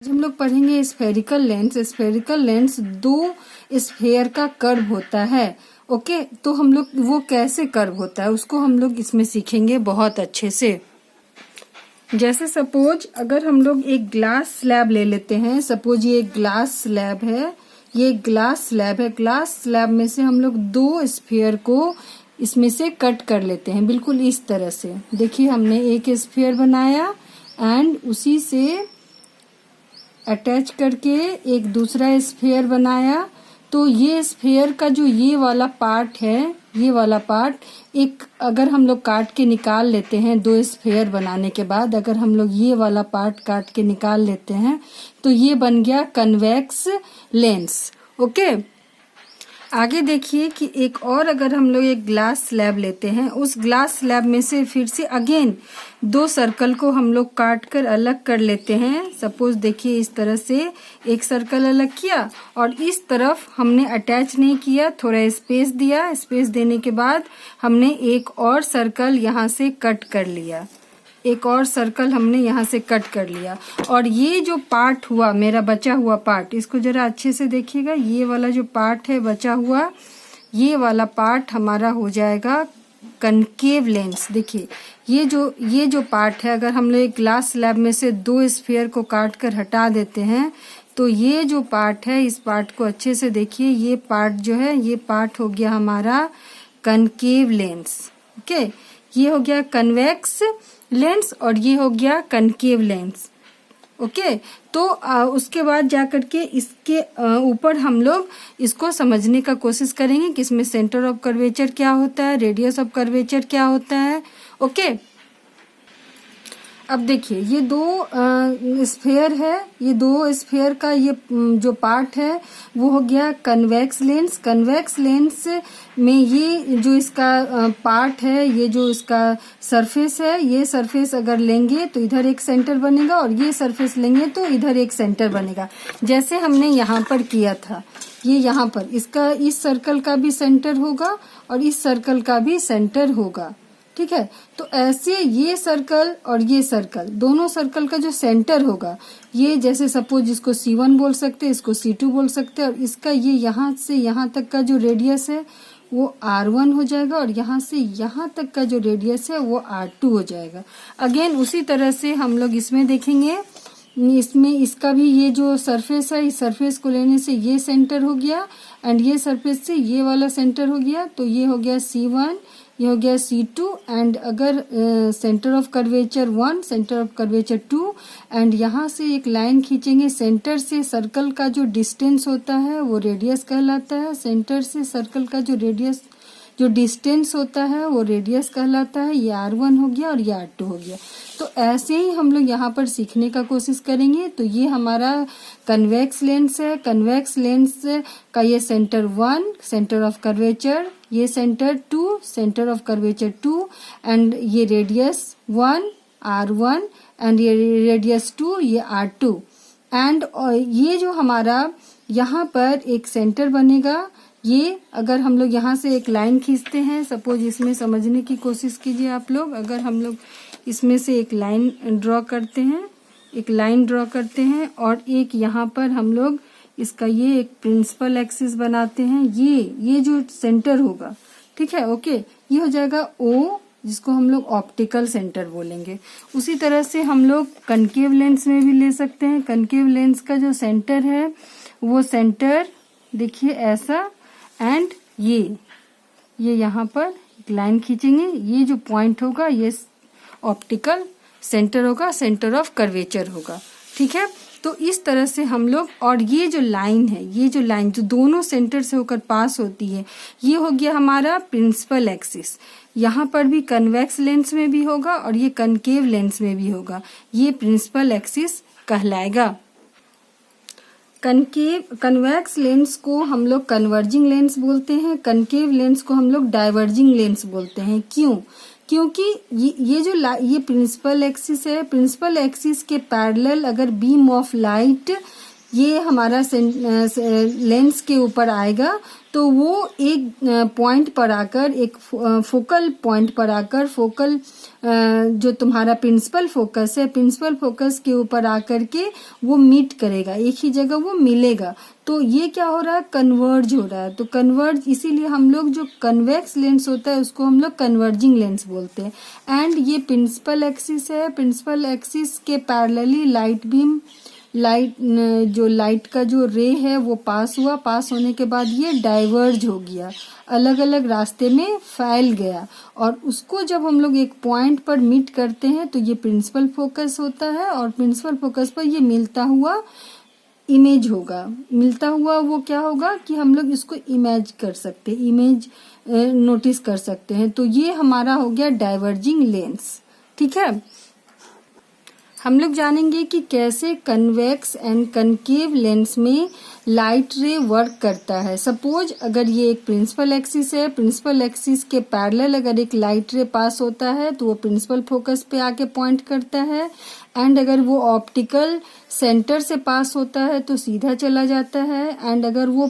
आज हम लोग पढ़ेंगे स्फेरिकल लेंस। स्फेरिकल लेंस दो स्फेयर का कर्व होता है। ओके, तो हम लोग वो कैसे कर्व होता है उसको हम लोग इसमें सीखेंगे बहुत अच्छे से। जैसे सपोज अगर हम लोग एक ग्लास स्लैब ले लेते हैं, सपोज ये एक ग्लास स्लैब है, ये ग्लास स्लैब है। ग्लास स्लैब में से हम लोग दो स्फेयर को इसमें से कट कर लेते हैं, बिल्कुल इस तरह से। देखिए हमने एक स्फेयर बनाया एंड उसी से अटैच करके एक दूसरा स्फेयर बनाया। तो ये स्फेयर का जो ये वाला पार्ट है, ये वाला पार्ट एक अगर हम लोग काट के निकाल लेते हैं, दो स्फेयर बनाने के बाद अगर हम लोग ये वाला पार्ट काट के निकाल लेते हैं तो ये बन गया कन्वेक्स लेंस। ओके, आगे देखिए कि एक और अगर हम लोग एक ग्लास स्लैब लेते हैं, उस ग्लास स्लैब में से फिर से अगेन दो सर्कल को हम लोग काट कर अलग कर लेते हैं। सपोज देखिए इस तरह से एक सर्कल अलग किया और इस तरफ हमने अटैच नहीं किया, थोड़ा स्पेस दिया। स्पेस देने के बाद हमने एक और सर्कल यहाँ से कट कर लिया, एक और सर्कल हमने यहाँ से कट कर लिया। और ये जो पार्ट हुआ मेरा बचा हुआ पार्ट, इसको जरा अच्छे से देखिएगा। ये वाला जो पार्ट है बचा हुआ, ये वाला पार्ट हमारा हो जाएगा कनकेव लेंस। देखिए ये जो पार्ट है, अगर हम लोग एक ग्लास स्लैब में से दो स्फीयर को काट कर हटा देते हैं तो ये जो पार्ट है, इस पार्ट को अच्छे से देखिए। ये पार्ट जो है, ये पार्ट हो गया हमारा कनकेव लेंस। ओके, ये हो गया कन्वेक्स लेंस और ये हो गया कनकेव लेंस। ओके, तो उसके बाद जाकर के इसके ऊपर हम लोग इसको समझने का कोशिश करेंगे कि इसमें सेंटर ऑफ कर्वेचर क्या होता है, रेडियस ऑफ कर्वेचर क्या होता है। ओके, अब देखिए ये दो स्फेयर है, ये दो स्फेयर का ये जो पार्ट है वो हो गया कन्वेक्स लेंस। कन्वेक्स लेंस में ये जो इसका पार्ट है, ये जो इसका सरफेस है, ये सरफेस अगर लेंगे तो इधर एक सेंटर बनेगा और ये सरफेस लेंगे तो इधर एक सेंटर बनेगा। जैसे हमने यहाँ पर किया था, ये यहाँ पर इसका इस सर्कल का भी सेंटर होगा और इस सर्कल का भी सेंटर होगा। ठीक है, तो ऐसे ये सर्कल और ये सर्कल, दोनों सर्कल का जो सेंटर होगा, ये जैसे सपोज इसको C1 बोल सकते हैं, इसको C2 बोल सकते हैं, और इसका ये यहाँ से यहाँ तक का जो रेडियस है वो R1 हो जाएगा और यहाँ से यहाँ तक का जो रेडियस है वो R2 हो जाएगा। अगेन उसी तरह से हम लोग इसमें देखेंगे, इसमें इसका भी ये जो सरफेस है, इस सरफेस को लेने से ये सेंटर हो गया एंड ये सरफेस से ये वाला सेंटर हो गया, तो ये हो गया C1, ये हो गया C2 एंड अगर centre of curvature 1, centre of curvature 2 and यहाँ से एक लाइन खींचेंगे। सेंटर से सर्कल का जो डिस्टेंस होता है वो रेडियस कहलाता है। सेंटर से सर्कल का जो डिस्टेंस होता है वो रेडियस कहलाता है। ये R1 हो गया और ये R2 हो गया। तो ऐसे ही हम लोग यहाँ पर सीखने का कोशिश करेंगे। तो ये हमारा कन्वेक्स लेंस है। कन्वेक्स लेंस का ये सेंटर 1, सेंटर ऑफ कर्वेचर, ये centre 2, centre of curvature 2 and ये रेडियस 1 R1 एंड ये रेडियस 2 ये R2 एंड ये जो हमारा यहाँ पर एक सेंटर बनेगा। ये अगर हम लोग यहाँ से एक लाइन खींचते हैं, सपोज इसमें समझने की कोशिश कीजिए आप लोग। अगर हम लोग इसमें से एक लाइन ड्रॉ करते हैं, एक लाइन ड्रॉ करते हैं और एक यहाँ पर हम लोग इसका ये एक प्रिंसिपल एक्सिस बनाते हैं, ये जो सेंटर होगा, ठीक है। ओके, ये हो जाएगा O, जिसको हम लोग ऑप्टिकल सेंटर बोलेंगे। उसी तरह से हम लोग कनकेव लेंस में भी ले सकते हैं। कनकेव लेंस का जो सेंटर है वो सेंटर देखिए ऐसा एंड ये यहाँ पर एक लाइन खींचेंगे, ये जो पॉइंट होगा ये ऑप्टिकल सेंटर होगा, सेंटर ऑफ कर्वेचर होगा। ठीक है, तो इस तरह से हम लोग, और ये जो लाइन है, ये जो लाइन जो दोनों सेंटर से होकर पास होती है, ये हो गया हमारा प्रिंसिपल एक्सिस। यहाँ पर भी कन्वेक्स लेंस में भी होगा और ये कनकेव लेंस में भी होगा, ये प्रिंसिपल एक्सिस कहलाएगा। कन्वेक्स लेंस को हम लोग कन्वर्जिंग लेंस बोलते हैं, कनकेव लेंस को हम लोग डाइवर्जिंग लेंस बोलते हैं। क्यों? क्योंकि ये प्रिंसिपल एक्सिस है, प्रिंसिपल एक्सिस के पैरेलल अगर बीम ऑफ लाइट ये हमारा लेंस के ऊपर आएगा तो वो एक पॉइंट पर आकर, एक फोकल पॉइंट पर आकर, फोकल जो तुम्हारा प्रिंसिपल फोकस है, प्रिंसिपल फोकस के ऊपर आकर के वो मीट करेगा, एक ही जगह वो मिलेगा। तो ये क्या हो रहा है, कन्वर्ज हो रहा है। तो कन्वर्ज, इसीलिए हम लोग जो कन्वेक्स लेंस होता है उसको हम लोग कन्वर्जिंग लेंस बोलते हैं। एंड ये प्रिंसिपल एक्सिस है, प्रिंसिपल एक्सिस के पैरेलली लाइट बीम, जो लाइट का जो रे है वो पास हुआ, पास होने के बाद ये डाइवर्ज हो गया, अलग अलग रास्ते में फैल गया, और उसको जब हम लोग एक पॉइंट पर मीट करते हैं तो ये प्रिंसिपल फोकस होता है, और प्रिंसिपल फोकस पर ये मिलता हुआ इमेज होगा। मिलता हुआ वो क्या होगा कि हम लोग इसको इमेज कर सकते, इमेज नोटिस कर सकते हैं। तो ये हमारा हो गया डाइवर्जिंग लेंस। ठीक है, हम लोग जानेंगे कि कैसे कन्वेक्स एंड कनकेव लेंस में लाइट रे वर्क करता है। सपोज अगर ये एक प्रिंसिपल एक्सिस है, प्रिंसिपल एक्सिस के पैरेलल अगर एक लाइट रे पास होता है तो वो प्रिंसिपल फोकस पे आके पॉइंट करता है। एंड अगर वो ऑप्टिकल सेंटर से पास होता है तो सीधा चला जाता है। एंड अगर वो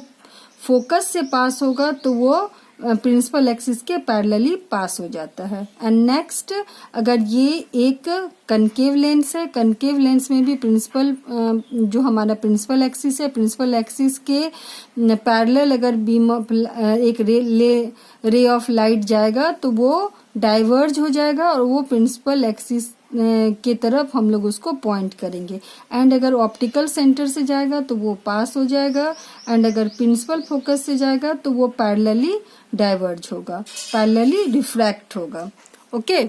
फोकस से पास होगा तो वो प्रिंसिपल एक्सिस के पैरेलली पास हो जाता है। एंड नेक्स्ट, अगर ये एक कनकेव लेंस है, कनकेव लेंस में भी प्रिंसिपल जो हमारा प्रिंसिपल एक्सिस है, प्रिंसिपल एक्सिस के पैरेलल अगर बीम एक रे ऑफ लाइट जाएगा तो वो डाइवर्ज हो जाएगा और वो प्रिंसिपल एक्सिस के तरफ हम लोग उसको पॉइंट करेंगे। एंड अगर ऑप्टिकल सेंटर से जाएगा तो वो पास हो जाएगा। एंड अगर प्रिंसिपल फोकस से जाएगा तो वो पैरेलली डाइवर्ज होगा, पैरेलली रिफ्रैक्ट होगा। ओके,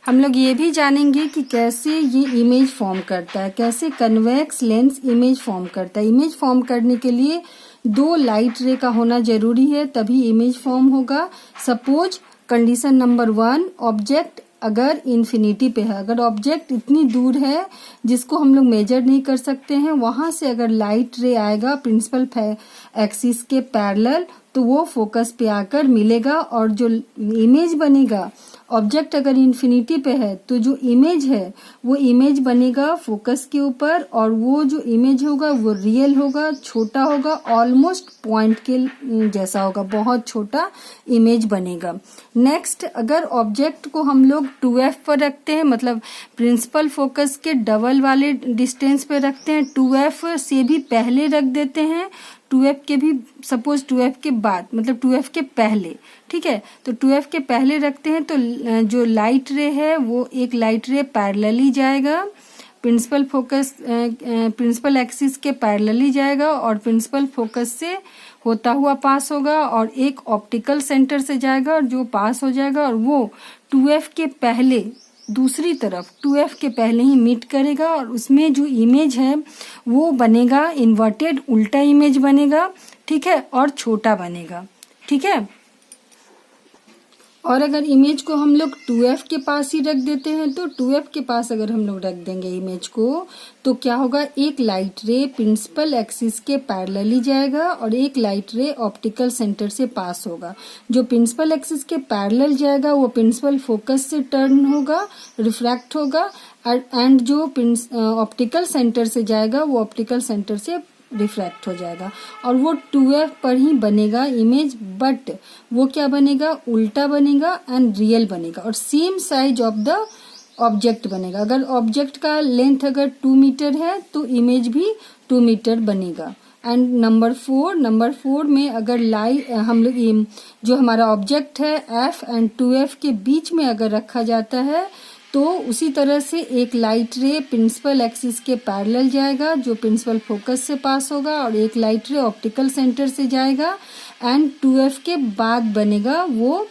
हम लोग ये भी जानेंगे कि कैसे ये इमेज फॉर्म करता है, कैसे कन्वेक्स लेंस इमेज फॉर्म करता है। इमेज फॉर्म करने के लिए दो लाइट रे का होना जरूरी है, तभी इमेज फॉर्म होगा। सपोज कंडीशन नंबर 1, ऑब्जेक्ट अगर इन्फिनिटी पे है, अगर ऑब्जेक्ट इतनी दूर है जिसको हम लोग मेजर नहीं कर सकते हैं, वहां से अगर लाइट रे आएगा प्रिंसिपल एक्सिस के पैरेलल तो वो फोकस पे आकर मिलेगा, और जो इमेज बनेगा, ऑब्जेक्ट अगर इन्फिनिटी पे है तो जो इमेज है वो इमेज बनेगा फोकस के ऊपर, और वो जो इमेज होगा वो रियल होगा, छोटा होगा, ऑलमोस्ट पॉइंट के जैसा होगा, बहुत छोटा इमेज बनेगा। नेक्स्ट, अगर ऑब्जेक्ट को हम लोग 2f पर रखते हैं, मतलब प्रिंसिपल फोकस के डबल वाले डिस्टेंस पे रखते हैं, 2f से भी पहले रख देते हैं, 2f के भी, सपोज 2f के बाद, मतलब 2f के पहले, ठीक है, तो 2f के पहले रखते हैं तो जो लाइट रे है वो एक लाइट रे पैरेलली जाएगा, प्रिंसिपल फोकस प्रिंसिपल एक्सिस के पैरेलली जाएगा और प्रिंसिपल फोकस से होता हुआ पास होगा, और एक ऑप्टिकल सेंटर से जाएगा और जो पास हो जाएगा, और वो 2f के पहले, दूसरी तरफ 2f के पहले ही मीट करेगा, और उसमें जो इमेज है वो बनेगा इन्वर्टेड, उल्टा इमेज बनेगा, ठीक है, और छोटा बनेगा। ठीक है, और अगर इमेज को हम लोग 2f के पास ही रख देते हैं तो 2f के पास अगर हम लोग रख देंगे इमेज को तो क्या होगा, एक लाइट रे प्रिंसिपल एक्सिस के पैरेलली जाएगा और एक लाइट रे ऑप्टिकल सेंटर से पास होगा। जो प्रिंसिपल एक्सिस के पैरेलल जाएगा वो प्रिंसिपल फोकस से टर्न होगा, रिफ्रैक्ट होगा, एंड जो ऑप्टिकल सेंटर से जाएगा वो ऑप्टिकल सेंटर से रिफ्रैक्ट हो जाएगा, और वो 2f पर ही बनेगा इमेज, बट वो क्या बनेगा, उल्टा बनेगा एंड रियल बनेगा, और same size of the object बनेगा। अगर ऑब्जेक्ट का लेंथ अगर 2 मीटर है तो इमेज भी 2 मीटर बनेगा। एंड नंबर 4 में अगर हम लोग जो हमारा ऑब्जेक्ट है f एंड 2f के बीच में अगर रखा जाता है तो उसी तरह से एक लाइट रे प्रिंसिपल एक्सिस के पैरेलल जाएगा जो प्रिंसिपल फोकस से पास होगा, और एक लाइट रे ऑप्टिकल सेंटर से जाएगा, एंड 2f के बाद बनेगा वो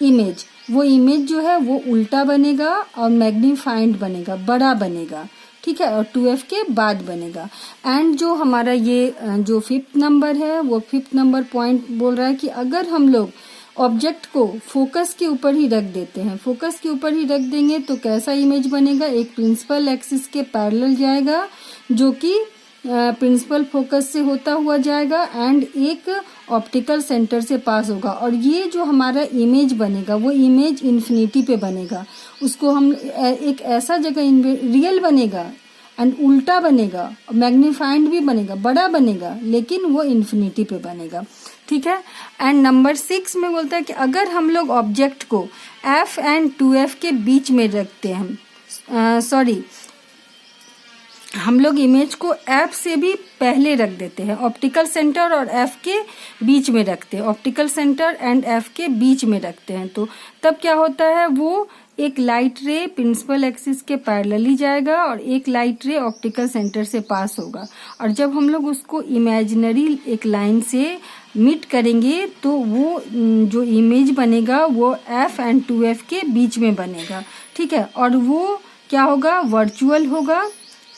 इमेज जो है वो उल्टा बनेगा और मैग्नीफाइड बनेगा, बड़ा बनेगा, ठीक है, और 2f के बाद बनेगा। एंड जो हमारा ये जो 5th नंबर है वो 5th नंबर पॉइंट बोल रहा है कि अगर हम लोग ऑब्जेक्ट को फोकस के ऊपर ही रख देते हैं, फोकस के ऊपर ही रख देंगे तो कैसा इमेज बनेगा, एक प्रिंसिपल एक्सिस के पैरेलल जाएगा जो कि प्रिंसिपल फोकस से होता हुआ जाएगा, एंड एक ऑप्टिकल सेंटर से पास होगा, और ये जो हमारा इमेज बनेगा वो इमेज इन्फिनिटी पे बनेगा। उसको हम एक ऐसा जगह रियल बनेगा, एंड उल्टा बनेगा, मैग्नीफाइंड भी बनेगा, बड़ा बनेगा, लेकिन वो इन्फिनिटी पे बनेगा, ठीक है। एंड नंबर 6 में बोलता है कि अगर हम लोग ऑब्जेक्ट को f एंड 2f के बीच में रखते हैं, हम लोग इमेज को f से भी पहले रख देते हैं, ऑप्टिकल सेंटर और f के बीच में रखते हैं, ऑप्टिकल सेंटर एंड f के बीच में रखते हैं, तो तब क्या होता है, वो एक लाइट रे प्रिंसिपल एक्सिस के पैरेलली जाएगा और एक लाइट रे ऑप्टिकल सेंटर से पास होगा, और जब हम लोग उसको इमेजिनरी एक लाइन से मीट करेंगे तो वो जो इमेज बनेगा वो f एंड 2f के बीच में बनेगा, ठीक है। और वो क्या होगा, वर्चुअल होगा,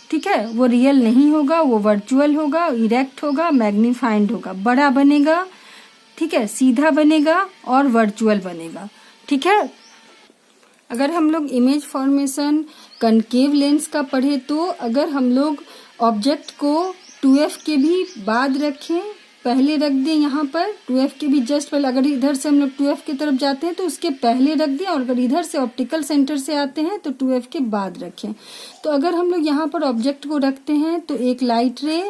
ठीक है, वो रियल नहीं होगा, वो वर्चुअल होगा, इरेक्ट होगा, मैग्नीफाइंड होगा, बड़ा बनेगा, ठीक है, सीधा बनेगा और वर्चुअल बनेगा, ठीक है। अगर हम लोग इमेज फॉर्मेशन कनकेव लेंस का पढ़े तो अगर हम लोग ऑब्जेक्ट को 2f के भी बाद रखें, पहले रख दें, यहाँ पर 2f के भी जस्ट पहले, अगर इधर से हम लोग 2f की तरफ जाते हैं तो उसके पहले रख दें, और अगर इधर से ऑप्टिकल सेंटर से आते हैं तो 2f के बाद रखें। तो अगर हम लोग यहाँ पर ऑब्जेक्ट को रखते हैं तो एक लाइट रे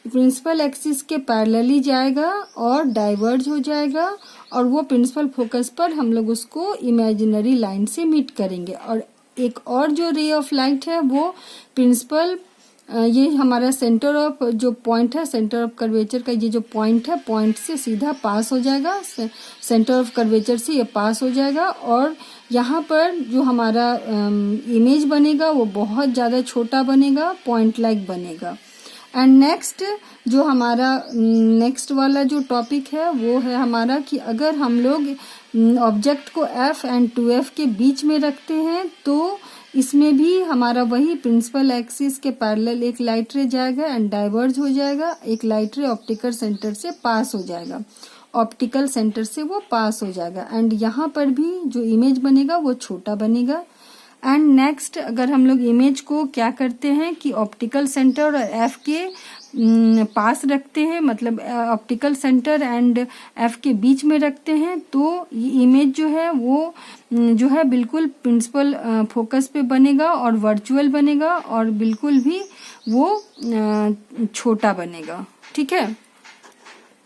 प्रिंसिपल एक्सिस के पैरेलली जाएगा और डाइवर्ज हो जाएगा, और वो प्रिंसिपल फोकस पर हम लोग उसको इमेजिनरी लाइन से मीट करेंगे। और एक और जो रे ऑफ लाइट है वो प्रिंसिपल, ये हमारा सेंटर ऑफ जो पॉइंट है, सेंटर ऑफ कर्वेचर का ये जो पॉइंट है, पॉइंट से सीधा पास हो जाएगा, सेंटर ऑफ कर्वेचर से ये पास हो जाएगा, और यहाँ पर जो हमारा इमेज बनेगा वो बहुत ज़्यादा छोटा बनेगा, पॉइंट लाइक बनेगा। एंड नेक्स्ट जो हमारा नेक्स्ट वाला जो टॉपिक है वो है हमारा कि अगर हम लोग ऑब्जेक्ट को f एंड 2f के बीच में रखते हैं तो इसमें भी हमारा वही प्रिंसिपल एक्सिस के पैरेलल एक लाइट रे जाएगा एंड डाइवर्ज हो जाएगा, एक लाइट रे ऑप्टिकल सेंटर से पास हो जाएगा, ऑप्टिकल सेंटर से वो पास हो जाएगा, एंड यहाँ पर भी जो इमेज बनेगा वो छोटा बनेगा। एंड नेक्स्ट अगर हम लोग इमेज को क्या करते हैं कि ऑप्टिकल सेंटर और f के पास रखते हैं, मतलब ऑप्टिकल सेंटर एंड f के बीच में रखते हैं, तो ये इमेज जो है वो जो है बिल्कुल प्रिंसिपल फोकस पे बनेगा और वर्चुअल बनेगा और बिल्कुल भी वो छोटा बनेगा, ठीक है।